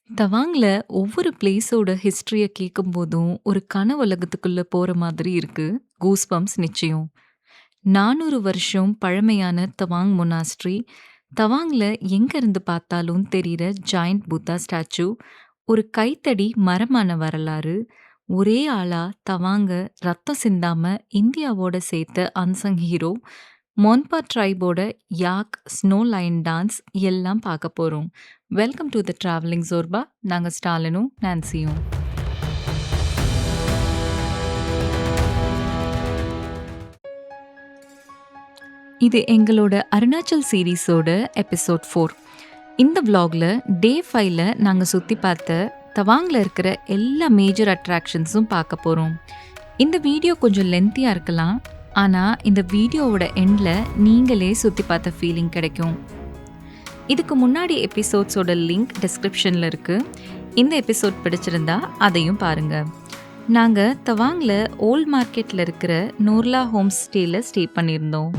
தவாங்ல ஒவ்வொரு பிளேஸோட ஹிஸ்டரிய கேட்கும்போதும், ஒரு கனவு உலகத்துக்குள்ள போற மாதிரி இருக்கு. கூஸ் பம்ப்ஸ் நிச்சயம். 400 வருஷம் பழமையான தவாங் மொனாஸ்ட்ரி, தவாங்ல எங்க இருந்து பார்த்தாலும் தெரியிற ஜாயண்ட் புத்தா ஸ்டாச்சு, ஒரு கைத்தடி மரமான வரலாறு, ஒரே ஆளா தவாங்க ரத்தம் சிந்தாம இந்தியாவோட சேர்த்த அன்சங் ஹீரோ, மோன்பா ட்ரைபோட யாக், ஸ்னோ லயன் டான்ஸ் எல்லாம் பார்க்க போறோம். Welcome to the travelling Zorba. நாங்க ஸ்டாலினும் நான்சியும். இது எங்களோட அருணாச்சல் சீரீஸோட எபிசோட் 4. இந்த vlogல டே 5ல நாங்க சுத்தி பார்த்த தவாங்ல இருக்கிற எல்லா மேஜர் அட்ராக்ஷன்ஸும் பார்க்க போறோம். இந்த வீடியோ கொஞ்சம் லென்த்தியா இருக்கலாம். ஆனா இந்த வீடியோவோட எண்ட்ல நீங்களே சுத்தி பார்த்த ஃபீலிங் கிடைக்கும். இதுக்கு முன்னாடி எபிசோட்ஸோட லிங்க் டிஸ்கிரிப்ஷன்ல இருக்கு. இந்த எபிசோட் பிடிச்சிருந்தா அதையும் பாருங்க. நாங்க தவாங்ல ஓல்ட் மார்க்கெட்ல இருக்கிற நோர்லா ஹோம் ஸ்டேல ஸ்டே பண்ணியிருந்தோம்.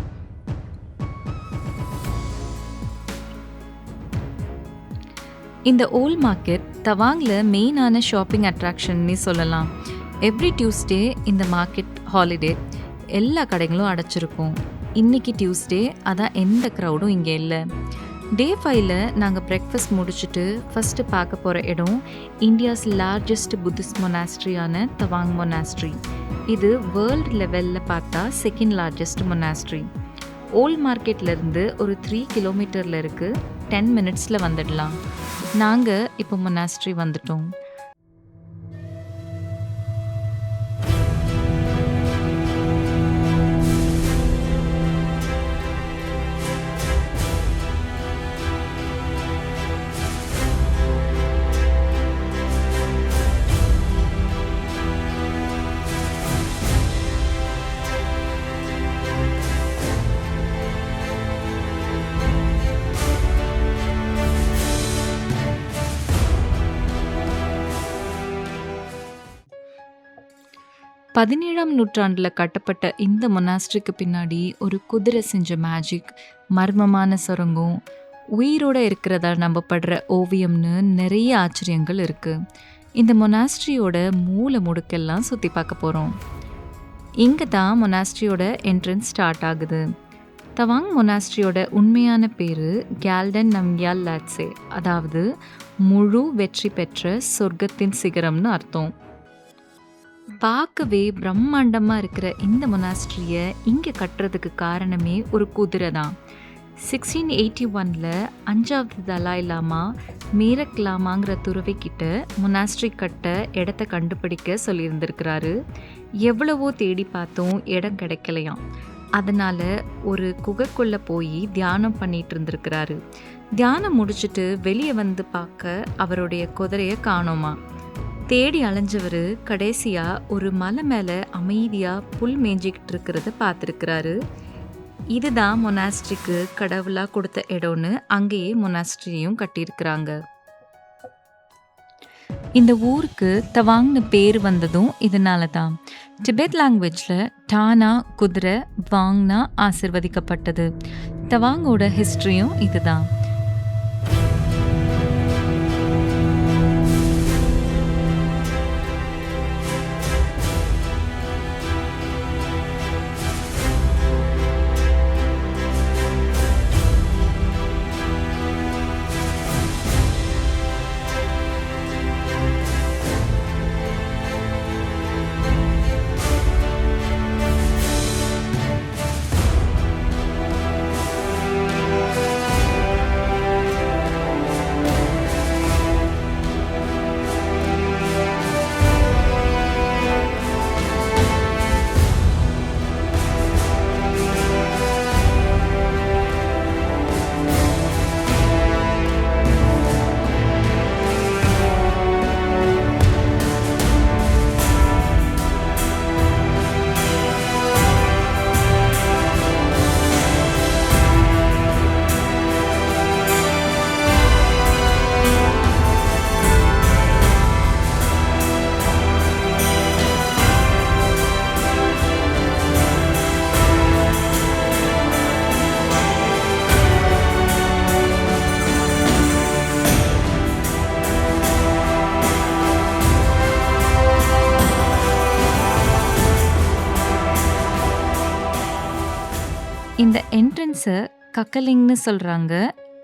இந்த ஓல்ட் மார்க்கெட் தவாங்ல மெயினான ஷாப்பிங் அட்ராக்ஷன்னே சொல்லலாம். எவ்ரி டியூஸ்டே இந்த மார்க்கெட் ஹாலிடே. எல்லா கடைகளும் அடைச்சிருக்கும். இன்னைக்கு டியூஸ்டே, அதான் எந்த க்ரௌடும் இங்கே இல்லை. டே 5ல நாங்கள் பிரேக்ஃபாஸ்ட் முடிச்சுட்டு ஃபஸ்ட்டு பார்க்க போகிற இடம் இந்தியாஸ் லார்ஜஸ்ட் புத்திஸ்ட் மொனாஸ்ட்ரியான தவாங் மொனாஸ்ட்ரி. இது வேர்ல்டு லெவலில் பார்த்தா செகண்ட் லார்ஜஸ்ட் மொனாஸ்ட்ரி. ஓல்ட் மார்க்கெட்லேருந்து ஒரு 3 கிலோமீட்டரில் இருக்குது. 10 மினிட்ஸில் வந்துடலாம். நாங்கள் இப்போ மொனாஸ்ட்ரி வந்துட்டோம். பதினேழாம் நூற்றாண்டில் கட்டப்பட்ட இந்த மொனாஸ்ட்ரிக்கு பின்னாடி ஒரு குதிரை செஞ்ச மேஜிக், மர்மமான சுரங்கம், உயிரோடு இருக்கிறதா நம்பப்படுற ஓவியம்னு நிறைய ஆச்சரியங்கள் இருக்குது. இந்த மொனாஸ்ட்ரியோட மூல முடுக்கெல்லாம் சுற்றி பார்க்க போகிறோம். இங்கே தான் மொனாஸ்ட்ரியோட என்ட்ரன்ஸ் ஸ்டார்ட் ஆகுது. தவாங் மொனாஸ்ட்ரியோட உண்மையான பேர் கேல்டன் நம்யால் லாட்சே, அதாவது முழு வெற்றி பெற்ற சொர்க்கத்தின் சிகரம்னு அர்த்தம். பார்க்கவே பிரம்மாண்டமாக இருக்கிற இந்த மொனாஸ்ட்ரியை இங்கே கட்டுறதுக்கு காரணமே ஒரு குதிரை தான். 1681ல் 5வது தலாய் லாமா மேரக் லாமாங்கிற துறவிக்கிட்ட மொனாஸ்ட்ரி கட்ட இடத்த கண்டுபிடிக்க சொல்லியிருந்திருக்கிறாரு. எவ்வளவோ தேடி பார்த்தோம், இடம் கிடைக்கலையாம். அதனால் ஒரு குகைக்குள்ளே போய் தியானம் பண்ணிட்டு இருந்திருக்கிறாரு. தியானம் முடிச்சுட்டு வெளியே வந்து பார்க்க அவருடைய குதிரையை காணோமா. தேடி அலைஞ்சவர் கடைசியாக ஒரு மலை மேலே அமைதியாக புல் மேய்ஞ்சிக்கிட்டு இருக்கிறத பார்த்துருக்கிறாரு. இதுதான் மொனாஸ்ட்ரிக்கு கடவுளாக கொடுத்த இடம்னு அங்கேயே மொனாஸ்ட்ரியையும் கட்டியிருக்கிறாங்க. இந்த ஊருக்கு தவாங்னு பேர் வந்ததும் இதனால தான். டிபெட் லாங்குவேஜில் டானா குதிரை, வாங்னா ஆசிர்வதிக்கப்பட்டது. தவாங்கோட ஹிஸ்ட்ரியும் இதுதான். என்ட்ரன்ஸை கக்கலிங்னு சொல்கிறாங்க.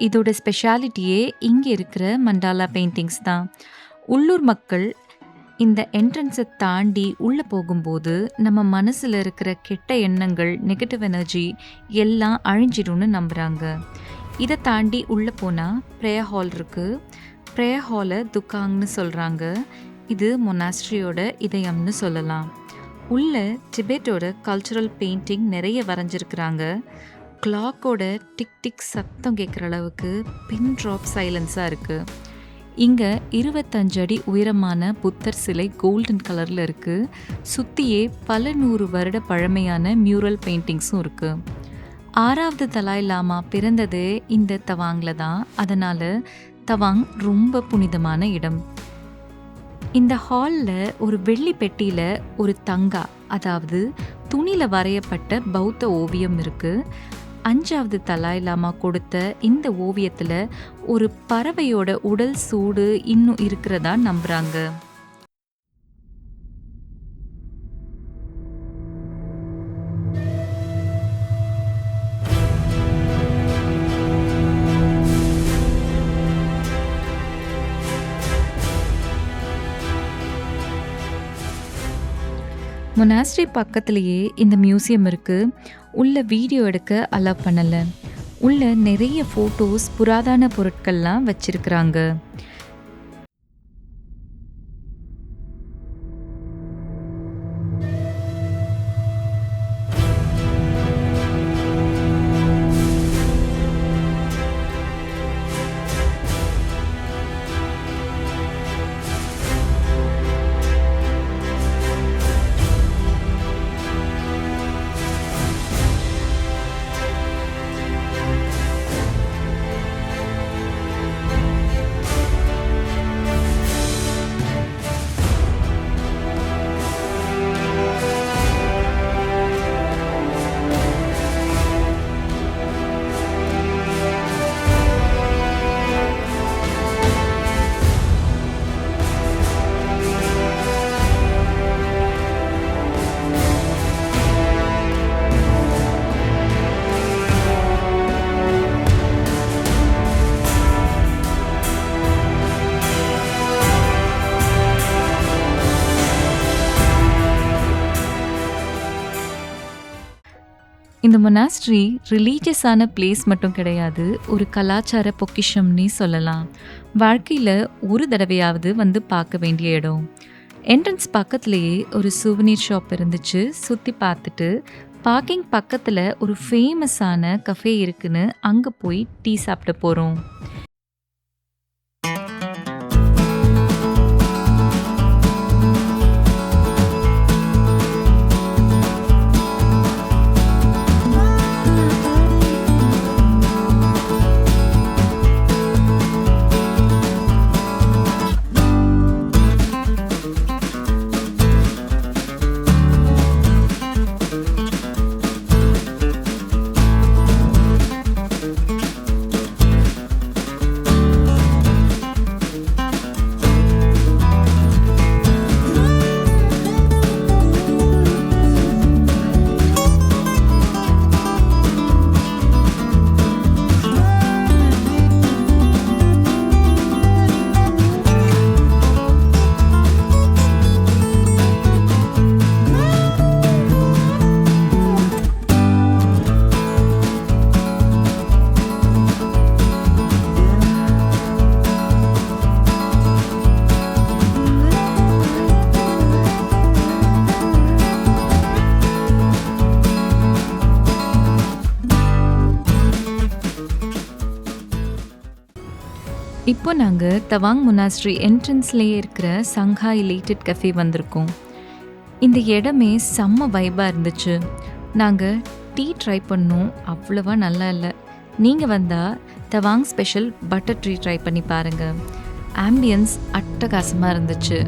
இதோட ஸ்பெஷாலிட்டியே இங்கே இருக்கிற மண்டாலா பெயிண்டிங்ஸ் தான். உள்ளூர் மக்கள் இந்த என்ட்ரன்ஸை தாண்டி உள்ளே போகும்போது நம்ம மனசில் இருக்கிற கெட்ட எண்ணங்கள், நெகட்டிவ் எனர்ஜி எல்லாம் அழிஞ்சிடும்னு நம்புகிறாங்க. இதை தாண்டி உள்ளே போனால் ப்ரேயர் ஹால் இருக்குது. ப்ரேயர் ஹாலை துக்காங்னு சொல்கிறாங்க. இது மொனாஸ்ட்ரியோட இதயம்னு சொல்லலாம். உள்ள டிபெட்டோட கல்ச்சுரல் பெயிண்டிங் நிறைய வரைஞ்சிருக்கிறாங்க. கிளாக்கோட டிக் டிக் சத்தம் கேட்குற அளவுக்கு பின் ட்ராப் சைலன்ஸாக இருக்குது. இங்கே 25 அடி உயரமான புத்தர் சிலை கோல்டன் கலரில் இருக்குது. சுற்றியே பல 100 வருட பழமையான மியூரல் பெயிண்டிங்ஸும் இருக்குது. 6வது தலாய் லாமா பிறந்தது இந்த தவாங்கில் தான். அதனால் தவாங் ரொம்ப புனிதமான இடம். இந்த ஹாலில் ஒரு வெள்ளி பெட்டியில் ஒரு தங்கா, அதாவது துணியில் வரையப்பட்ட பௌத்த ஓவியம் இருக்குது. 5வது தலாய் லாமா கொடுத்த இந்த ஓவியத்தில் ஒரு பறவையோட உடல் சூடு இன்னும் இருக்கிறதா நம்புகிறாங்க. மொனாஸ்ட்ரி பக்கத்துலேயே இந்த மியூசியம் இருக்குது. உள்ள வீடியோ எடுக்க அலோவ் பண்ணலை. உள்ள நிறைய ஃபோட்டோஸ், புராதன பொருட்கள்லாம் வச்சிருக்கிறாங்க. இந்த மொனாஸ்ட்ரி ரிலீஜியஸான பிளேஸ் மட்டும் கிடையாது, ஒரு கலாச்சார பொக்கிஷம்னே சொல்லலாம். வாழ்க்கையில் ஒரு தடவையாவது வந்து பார்க்க வேண்டிய இடம். என்ட்ரன்ஸ் பக்கத்துலேயே ஒரு சுவனீர் ஷாப் இருந்துச்சு. சுற்றி பார்த்துட்டு பார்க்கிங் பக்கத்தில் ஒரு ஃபேமஸான கஃபே இருக்குன்னு அங்கே போய் டீ சாப்பிட போகிறோம். இப்போ நாங்கள் தவாங் மொனாஸ்ட்ரி என்ட்ரன்ஸ்லேயே இருக்கிற சங்காய் லேட்டட் கஃபே வந்திருக்கோம். இந்த இடமே செம்ம வைபாக இருந்துச்சு. நாங்கள் டீ ட்ரை பண்ணோம், அவ்வளோவா நல்லா இல்லை. நீங்கள் வந்தால் Tawang special butter tea try பண்ணி பாருங்கள். ஆம்பியன்ஸ் அட்டகாசமாக இருந்துச்சு.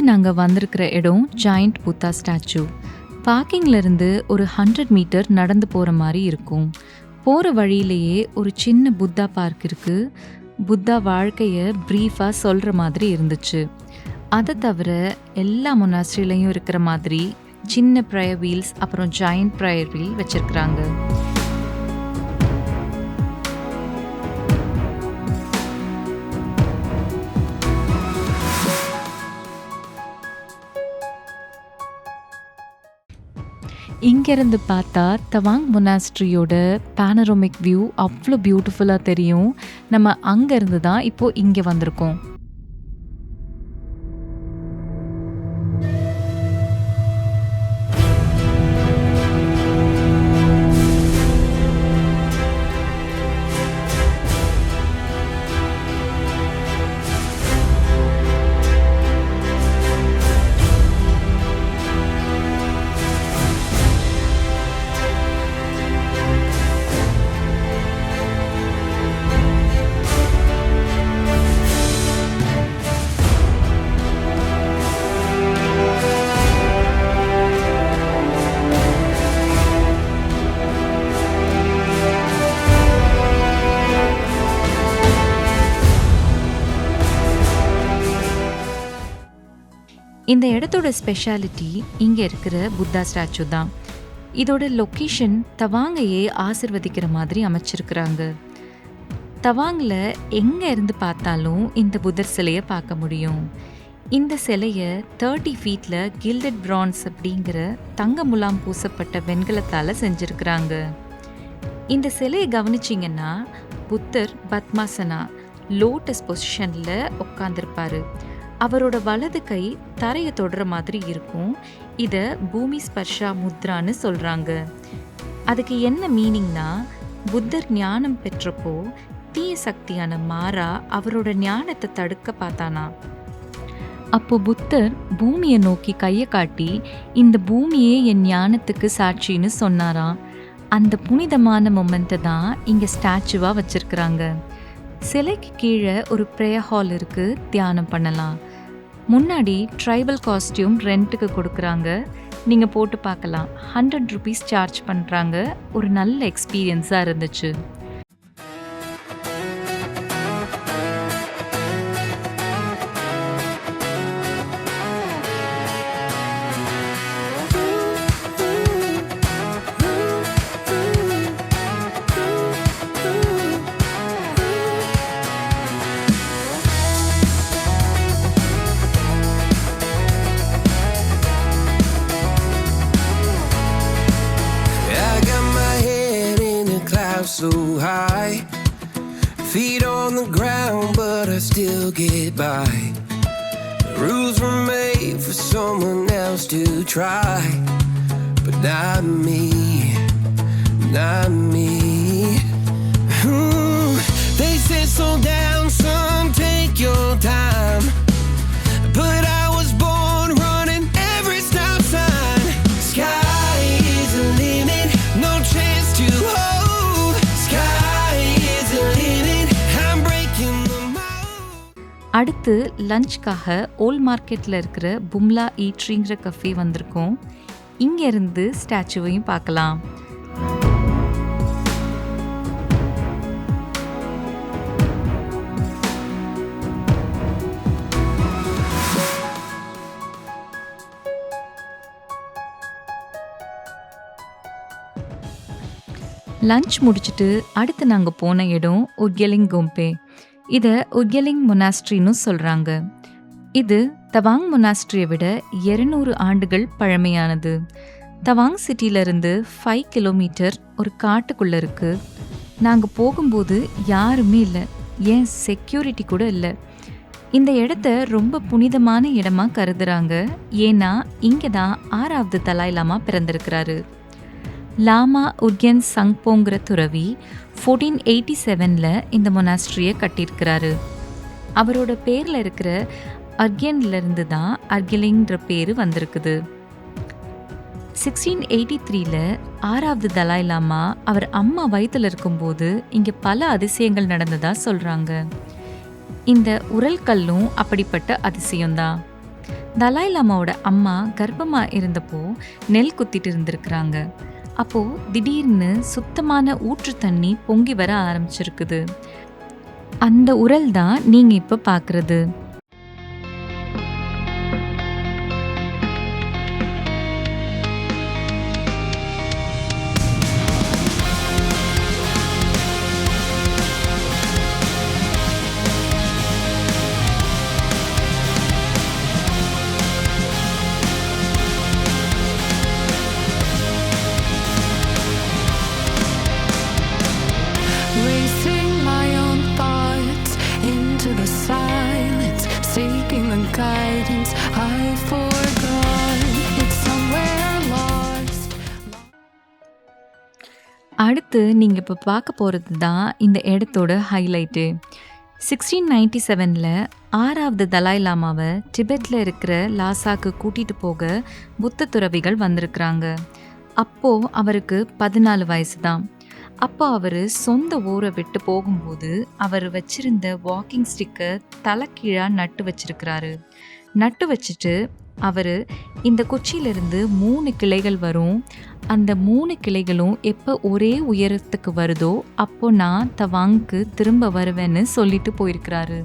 நாங்கள் வந்திருக்கிற இடம் ஜாயிண்ட் புத்தா ஸ்டாச்சு. பார்க்கிங்லேருந்து ஒரு 100 மீட்டர் நடந்து போகிற மாதிரி இருக்கும். போகிற வழியிலேயே ஒரு சின்ன புத்தா பார்க் இருக்குது. புத்தா வாழ்க்கையை ப்ரீஃபாக சொல்கிற மாதிரி இருந்துச்சு. அதை தவிர எல்லா மொனாஸ்ட்ரிலையும் இருக்கிற மாதிரி சின்ன ப்ரேயர் வீல்ஸ் அப்புறம் ஜாயிண்ட் ப்ரேயர் வீல் வச்சுருக்குறாங்க. இங்கேருந்து பார்த்தா தவாங் மொனாஸ்ட்ரியோட பேனரோமிக் வியூ அவ்வளோ பியூட்டிஃபுல்லாக தெரியும். நம்ம அங்கேருந்து தான் இப்போது இங்கே வந்திருக்கோம். இந்த இடத்தோட ஸ்பெஷாலிட்டி இங்கே இருக்கிற புத்தா ஸ்டாச்சு தான். இதோட லொக்கேஷன் தவாங்கையே ஆசிர்வதிக்கிற மாதிரி அமைச்சிருக்கிறாங்க. தவாங்கில் எங்கே இருந்து பார்த்தாலும் இந்த புத்தர் சிலையை பார்க்க முடியும். இந்த சிலையை 30 ஃபீட்டில் கில்டட் பிரான்ஸ் அப்படிங்கிற தங்க முலாம் பூசப்பட்ட வெண்கலத்தால் செஞ்சுருக்கிறாங்க. இந்த சிலையை கவனிச்சிங்கன்னா புத்தர் பத்மாசனா லோட்டஸ் பொசிஷனில் உட்காந்துருப்பாரு. அவரோட வலது கை தரையை தொடுற மாதிரி இருக்கும். இதை பூமி ஸ்பர்ஷா முத்ரான்னு சொல்கிறாங்க. அதுக்கு என்ன மீனிங்னா, புத்தர் ஞானம் பெற்றப்போ தீய சக்தியான மாறா அவரோட ஞானத்தை தடுக்க பார்த்தானா. அப்போ புத்தர் பூமியை நோக்கி கையை காட்டி இந்த பூமியே என் ஞானத்துக்கு சாட்சின்னு சொன்னாராம். அந்த புனிதமான மொமெண்ட்டை தான் இங்கே ஸ்டாச்சுவாக வச்சுருக்குறாங்க. சிலைக்கு கீழே ஒரு ப்ரேயர் ஹால் இருக்குது, தியானம் பண்ணலாம். முன்னாடி ட்ரைபல் காஸ்டியூம் ரெண்ட்டுக்கு கொடுக்குறாங்க, நீங்கள் போட்டு பார்க்கலாம். 100 ருபீஸ் சார்ஜ் பண்ணுறாங்க. ஒரு நல்ல எக்ஸ்பீரியன்ஸாக இருந்துச்சு. So high, feet on the ground, but I still get by. The rules were made for someone else to try, but not me, not me. They said slow down, son, take your time, but I was born running every stop sign. Sky is the limit, no chance to hold. அடுத்து லஞ்ச்காக volt மார்க்கெட்டில் இருக்கிற பும்லா ஈட்ரிங்கிற cafe வந்திருக்கோம். இங்கேருந்து ஸ்டாச்சுவையும் பார்க்கலாம். Lunch முடிச்சுட்டு அடுத்து நாங்கள் போன இடம் உட்கெலிங் கோம்பே. இதை உட்கெலிங் மொனாஸ்ட்ரின்னு சொல்கிறாங்க. இது தவாங் மொனாஸ்ட்ரியை விட 200 ஆண்டுகள் பழமையானது. தவாங் சிட்டியிலேருந்து 5 கிலோமீட்டர் ஒரு காட்டுக்குள்ளே இருக்குது. நாங்கள் போகும்போது யாருமே இல்லை, ஏன் செக்யூரிட்டி கூட இல்லை. இந்த இடத்த ரொம்ப புனிதமான இடமா கருதுறாங்க. ஏன்னா இங்கே தான் 6வது தலாய் லாமா பிறந்திருக்கிறாரு. லாமா உட்கென் சங்போங்கிற துறவி 1487 இந்த மொனாஸ்ட்ரியை கட்டியிருக்கிறாரு. அவரோட பேரில் இருக்கிற அர்கென்லேருந்து தான் அர்கெலிங்கிற பேர் வந்திருக்குது. 1683 6வது தலாய் லாமா அவர் அம்மா வயிற்றில் இருக்கும்போது இங்கே பல அதிசயங்கள் நடந்ததாக சொல்கிறாங்க. இந்த உரல் கல்லும் அப்படிப்பட்ட அதிசயம்தான். தலாய் லாமாவோட அம்மா கர்ப்பமா இருந்தப்போ நெல் குத்திட்டு இருந்திருக்கிறாங்க. அப்போ திடீர்னு சுத்தமான ஊற்று தண்ணி பொங்கி வர ஆரம்பிச்சிருக்குது. அந்த உரல் தான் நீங்க இப்ப பார்க்கறது. Racing my own thoughts into the silence, seeking the guidance I forgot. It's somewhere lost. அடுத்து நீங்க இப்ப பார்க்க போறது தான் இந்த இடத்தோட ஹைலைட்டு. 1697ல் 6வது தலாய் லாமாவை டிபெட்டில் இருக்கிற லாசாக்கு கூட்டிட்டு போக புத்த துறவிகள் வந்திருக்கிறாங்க. அப்போ அவருக்கு 14 வயசு தான். அப்போ அவர் சொந்த ஊரை விட்டு போகும்போது அவர் வச்சிருந்த வாக்கிங் ஸ்டிக்கை தலைக்கீழா நட்டு வச்சிருக்கிறாரு. நட்டு வச்சுட்டு அவர் இந்த குச்சியிலிருந்து 3 கிளைகள் வரும், அந்த 3 கிளைகளும் எப்போ ஒரே உயரத்துக்கு வருதோ அப்போ நான் தவாங்க்கு திரும்ப வருவேன்னு சொல்லிட்டு போயிருக்கிறாரு.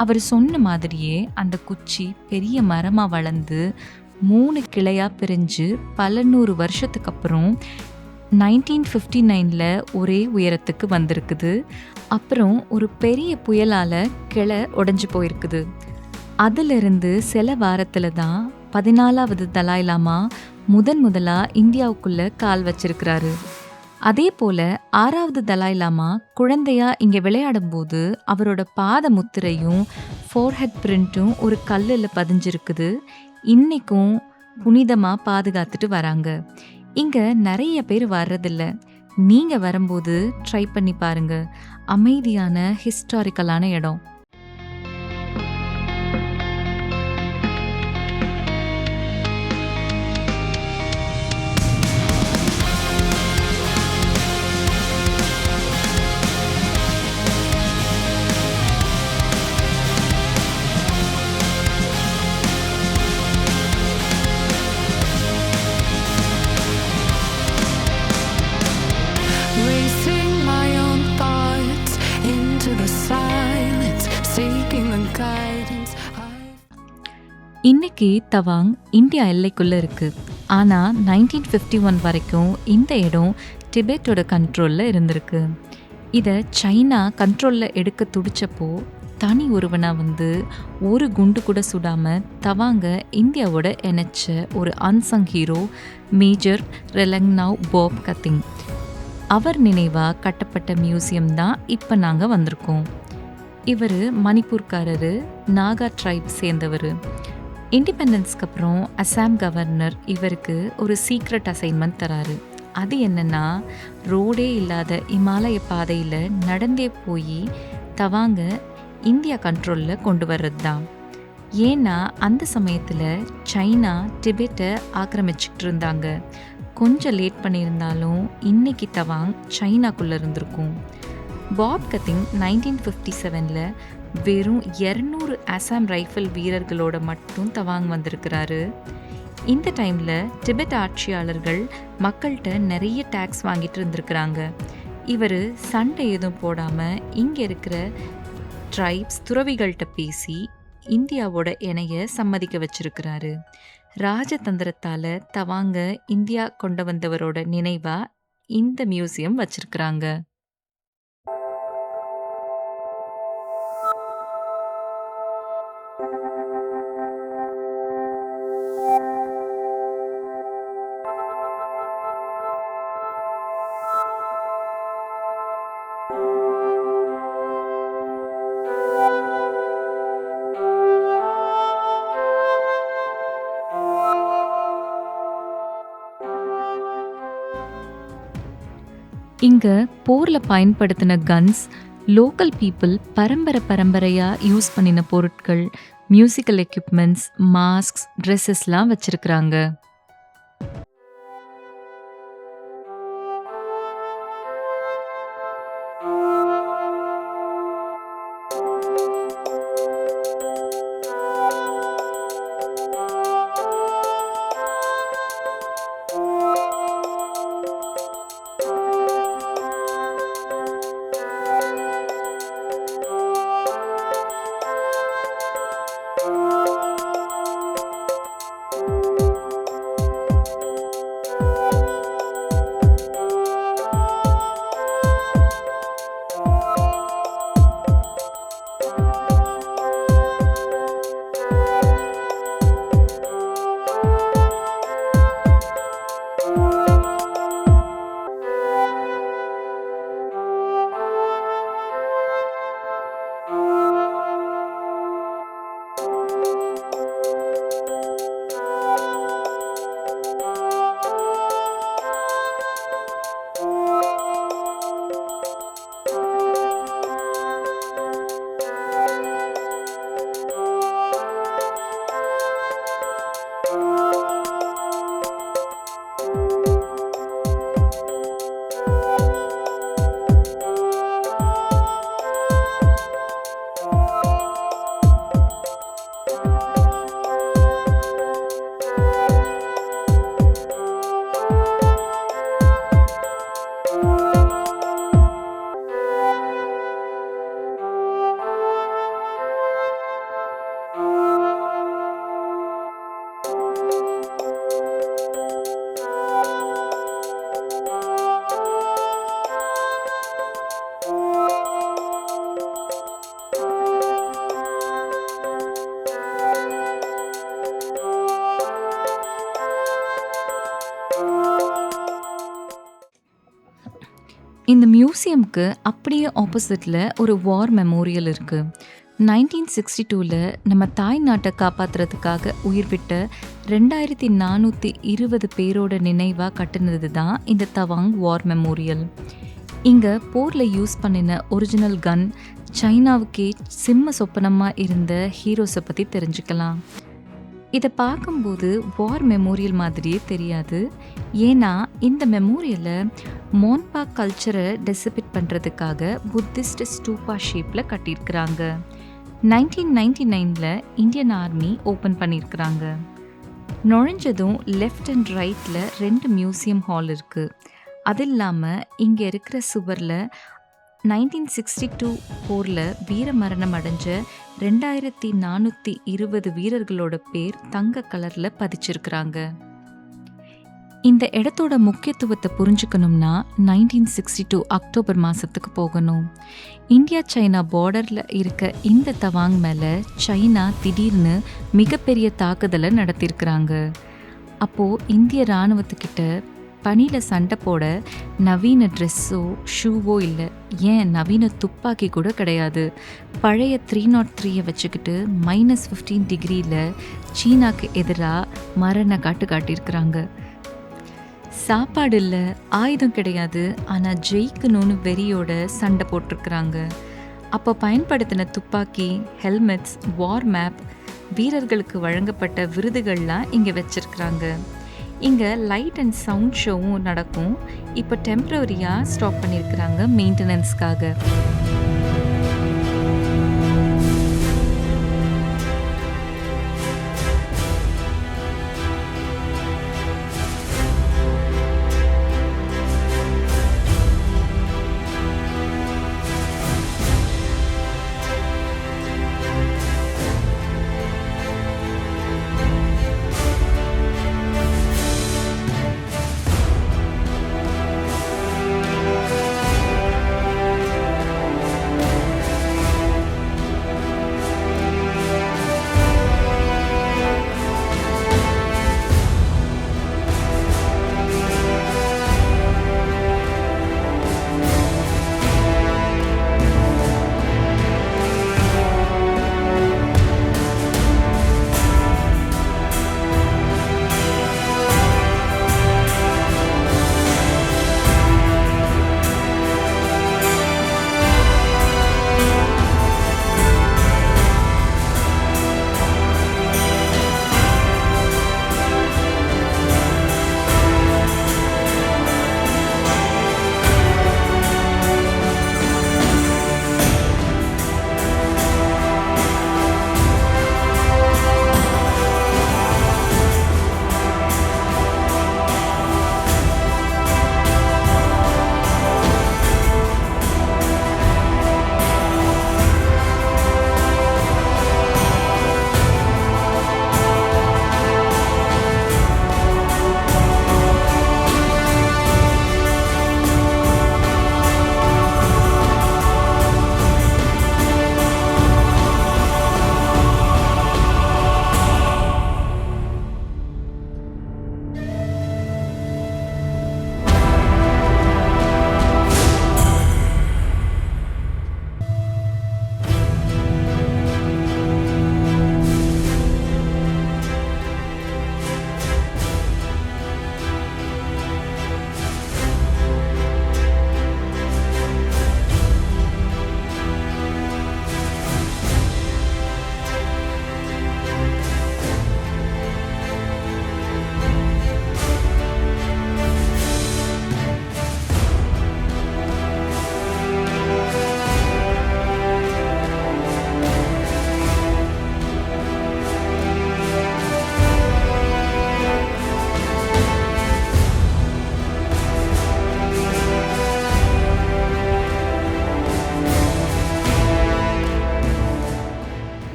அவர் சொன்ன மாதிரியே அந்த குச்சி பெரிய மரமாக வளர்ந்து 3 கிளையாக பிரிஞ்சு பல 100 வருஷத்துக்கு அப்புறம் 1959ல் ஒரே உயரத்துக்கு வந்திருக்குது. அப்புறம் ஒரு பெரிய புயலால் கிளை உடைஞ்சு போயிருக்குது. அதிலிருந்து சில வாரத்தில் தான் 14வது தலாய் லாமா முதலாக இந்தியாவுக்குள்ளே கால் வச்சிருக்கிறாரு. அதே போல் 6வது தலாய் லாமா குழந்தையா இங்கே விளையாடும்போது அவரோட பாத முத்திரையும் ஃபோர்ஹெட் பிரிண்ட்டும் ஒரு கல்லில் பதிஞ்சிருக்குது. இன்றைக்கும் புனிதமாக பாதுகாத்துட்டு வராங்க. இங்கே நிறைய பேர் வர்றதில்ல. நீங்கள் வரும்போது ட்ரை பண்ணி பாருங்கள். அமைதியான ஹிஸ்டாரிக்கலான இடம். Racing my own thoughts into the silence, seeking the guidance I... இன்னைக்கு தவாங் இந்தியா எல்லைக்குள்ளே இருக்குது. ஆனால் 1951 வரைக்கும் இந்த இடம் டிபெட்டோட கண்ட்ரோலில் இருந்திருக்கு. இதை சைனா கண்ட்ரோலில் எடுக்க துடிச்சப்போ தனி ஒருவனாக வந்து ஒரு குண்டு கூட சுடாமல் தவாங்க இந்தியாவோட இணைச்ச ஒரு அன்சங் ஹீரோ மேஜர் ரெலங்னாவ் பாப் கத்திங். அவர் நினைவாக கட்டப்பட்ட மியூசியம் தான் இப்போ நாங்கள் வந்திருக்கோம். இவர் மணிப்பூர்காரரு, நாகா ட்ரைப் சேர்ந்தவர். இண்டிபெண்டன்ஸ்க்கு அப்புறம் அசாம் கவர்னர் இவருக்கு ஒரு சீக்ரெட் அசைன்மெண்ட் தராரு. அது என்னன்னா, ரோடே இல்லாத இமாலய பாதையில் நடந்தே போய் தவாங்க இந்தியா கண்ட்ரோலில் கொண்டு வர்றது தான். ஏன்னா அந்த சமயத்தில் சைனா டிபெட்டை ஆக்கிரமிச்சுக்கிட்டு இருந்தாங்க. கொஞ்சம் லேட் பண்ணியிருந்தாலும் இன்னைக்கு தவாங் சைனாக்குள்ளே இருந்திருக்கும். பாப் கத்திங் 1957ல் வெறும் 200 அசாம் ரைஃபிள் வீரர்களோட மட்டும் தவாங் வந்திருக்கிறாரு. இந்த டைமில் டிபெட் ஆட்சியாளர்கள் மக்கள்கிட்ட நிறைய டேக்ஸ் வாங்கிட்டு இருந்திருக்கிறாங்க. இவர் சண்டை எதுவும் போடாமல் இங்கே இருக்கிற ட்ரைப்ஸ் துறவிகள்கிட்ட பேசி இந்தியாவோட இணைய சம்மதிக்க வச்சிருக்கிறாரு. ராஜதந்திரத்தால் தவாங்க இந்தியா கொண்டு வந்தவரோட நினைவாக இந்த மியூசியம் வச்சிருக்கிறாங்க. இங்கே போரில் பயன்படுத்தின கன்ஸ், லோக்கல் பீப்புள் பரம்பரையாக யூஸ் பண்ணின பொருட்கள், மியூசிக்கல் எக்யூப்மெண்ட்ஸ், மாஸ்க்ஸ், ட்ரெஸ்ஸஸ்லாம் வச்சுருக்குறாங்க. இந்த மியூசியம்க்கு அப்படியே ஆப்போசிட்டில் ஒரு வார் மெமோரியல் இருக்குது. 1962 நம்ம தாய் நாட்டை காப்பாற்றுறதுக்காக உயிர் விட்ட 2420 பேரோட நினைவாக கட்டுனது தான் இந்த தவாங் வார் மெமோரியல். இங்கே போரில் யூஸ் பண்ணின ஒரிஜினல் கன், சைனாவுக்கே சிம்ம சொப்பனமாக இருந்த ஹீரோஸை பற்றி தெரிஞ்சுக்கலாம். இதை பார்க்கும்போது வார் மெமோரியல் மாதிரியே தெரியாது. ஏன்னா இந்த மெமோரியலை மோன்பா கல்ச்சரை டெசிபிட் பண்ணுறதுக்காக புத்திஸ்ட் ஸ்டூப்பா ஷேப்பில் கட்டியிருக்கிறாங்க. 1999 இந்தியன் ஆர்மி ஓப்பன் பண்ணியிருக்கிறாங்க. நுழைஞ்சதும் லெஃப்ட் அண்ட் ரைட்டில் 2 மியூசியம் ஹால் இருக்குது. அது இல்லாமல் இங்கே இருக்கிற சுவரில் 1962 போரில் வீர மரணம் அடைஞ்ச 2420 வீரர்களோட பேர் தங்க கலரில் பதிச்சிருக்கிறாங்க. இந்த இடத்தோட முக்கியத்துவத்தை புரிஞ்சுக்கணும்னா 1962 அக்டோபர் மாதத்துக்கு போகணும். இந்தியா சைனா பார்டரில் இருக்க இந்த தவாங் மேலே சைனா திடீர்னு மிகப்பெரிய தாக்குதலை நடத்தியிருக்கிறாங்க. அப்போது இந்திய இராணுவத்துக்கிட்ட பனியில் சண்டை போட நவீன ட்ரெஸ்ஸோ ஷூவோ இல்லை, ஏன் நவீன துப்பாக்கி கூட கிடையாது. பழைய 303 வச்சுக்கிட்டு -15 டிகிரியில் சீனாக்கு எதிராக மரண காட்டியிருக்கிறாங்க. சாப்பாடு இல்லை, ஆயுதம் கிடையாது, ஆனால் ஜெயிக்கணும்னு வெறியோட சண்டை போட்டிருக்கிறாங்க. அப்போ பயன்படுத்தின துப்பாக்கி, ஹெல்மெட்ஸ், வார் மேப், வீரர்களுக்கு வழங்கப்பட்ட விருதுகள்லாம் இங்கே வச்சிருக்கிறாங்க. இங்கே லைட் அண்ட் சவுண்ட் ஷோவும் நடக்கும். இப்போ டெம்பரரியாக ஸ்டாப் பண்ணியிருக்கிறாங்க மெயின்டெனன்ஸ்க்காக.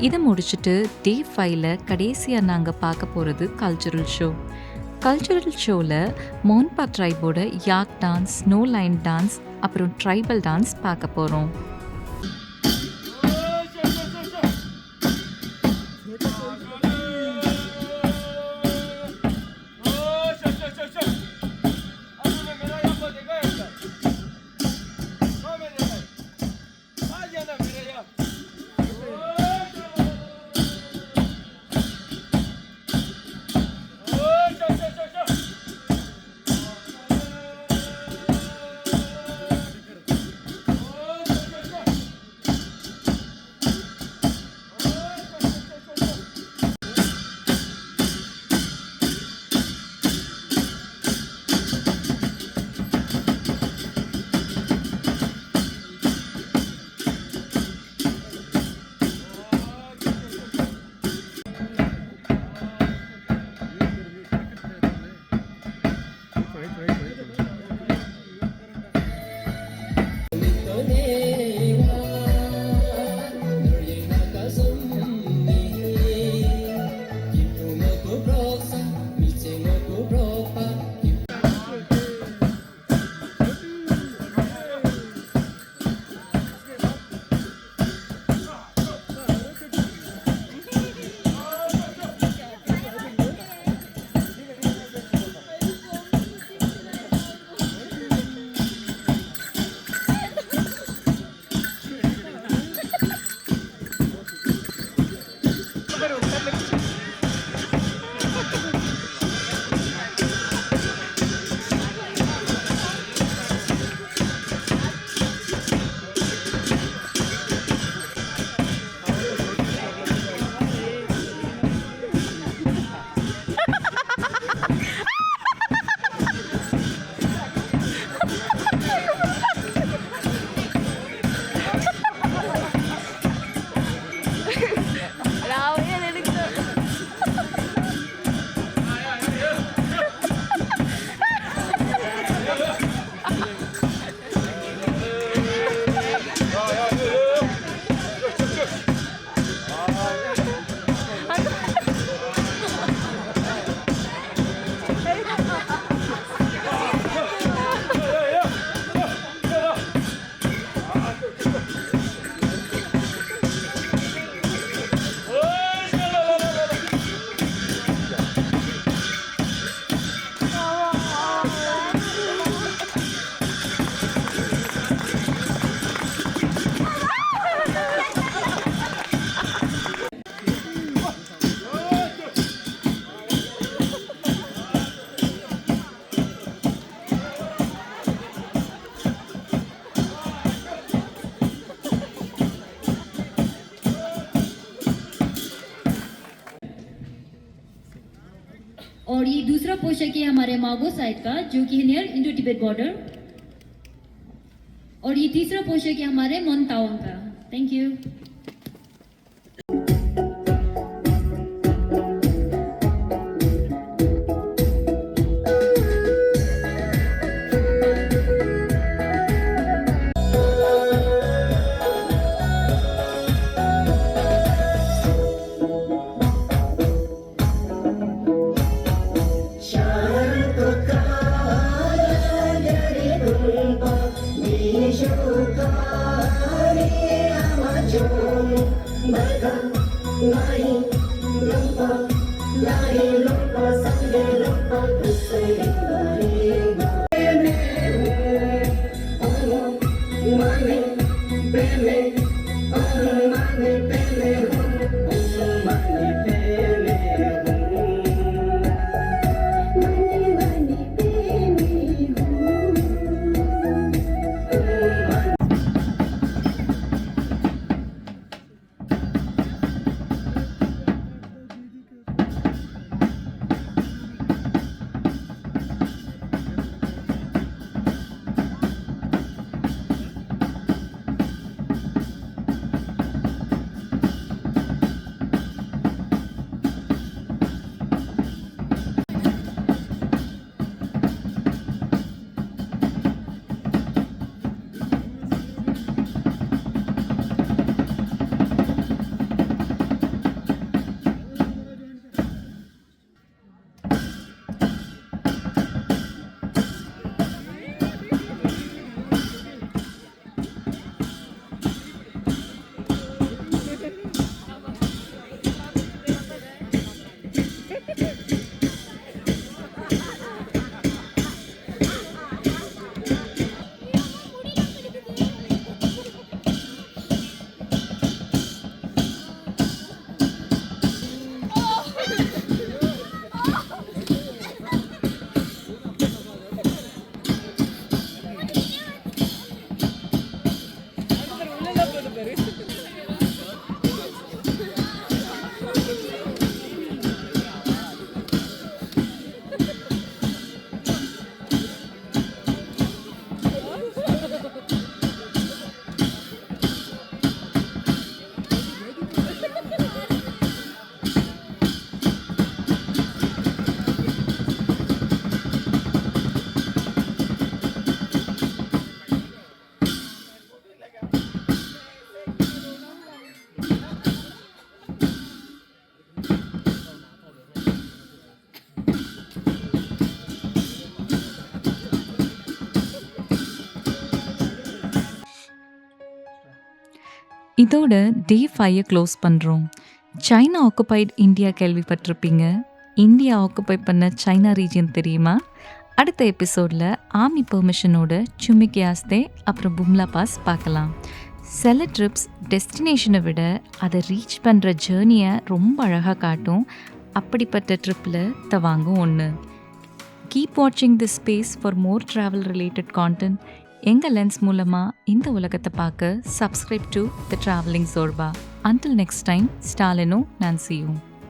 இதை முடிச்சுட்டு டே 5ல் கடைசியாக நாங்கள் பார்க்க போகிறது கல்ச்சுரல் ஷோ. கல்ச்சுரல் ஷோவில் மோன்பா ட்ரைபோட யாக் டான்ஸ், ஸ்னோ லைன் டான்ஸ், அப்புறம் ட்ரைபல் டான்ஸ் பார்க்க போகிறோம். और ये दूसरा पोशाक है हमारे मागो साइड का जो कि नियर इंडो तिब्बत बॉर्डर। और ये तीसरा पोशाक है हमारे मोन्तावांग का। Thank you. இதோட டே 5 க்ளோஸ் பண்ணுறோம். சைனா ஆக்குபைட் இந்தியா கேள்விப்பட்டிருப்பீங்க. இந்தியா ஆக்குபை பண்ண சைனா ரீஜியன் தெரியுமா? அடுத்த எபிசோடில் ஆர்மி பெர்மிஷனோட சுமிக்கியாஸ்தே அப்புறம் பும்லா பாஸ் பார்க்கலாம். சில ட்ரிப்ஸ் டெஸ்டினேஷனை விட அதை ரீச் பண்ணுற ஜேர்னியை ரொம்ப அழகாக காட்டும். அப்படிப்பட்ட ட்ரிப்பில் தவாங்கும் ஒன்று. கீப் வாட்சிங் the space for more travel related content. எங்கள் லென்ஸ் மூலமாக இந்த உலகத்தை பார்க்க subscribe to the travelling Zorba. Until next time, Stalino, Nancy.